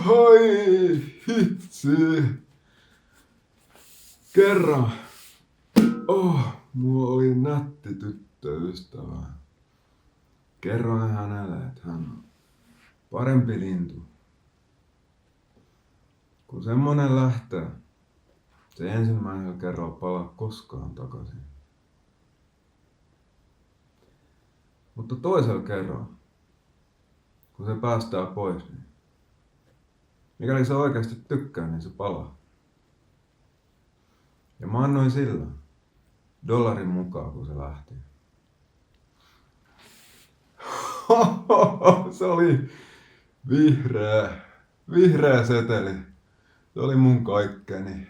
Oi, hitsi. Kerran. Mulla oli nätti tyttöystävä. Kerroin hänelle, että hän on parempi lintu. Kun semmonen lähtee, se ensimmäisellä kerralla palaa koskaan takaisin. Mutta toisella kerralla, kun se päästää pois, niin mikäli se oikeasti tykkää, niin se palaa. Ja mä annoin sillä $1 mukaan, kun se lähti. Se oli vihreä seteli. Se oli mun kaikkeni.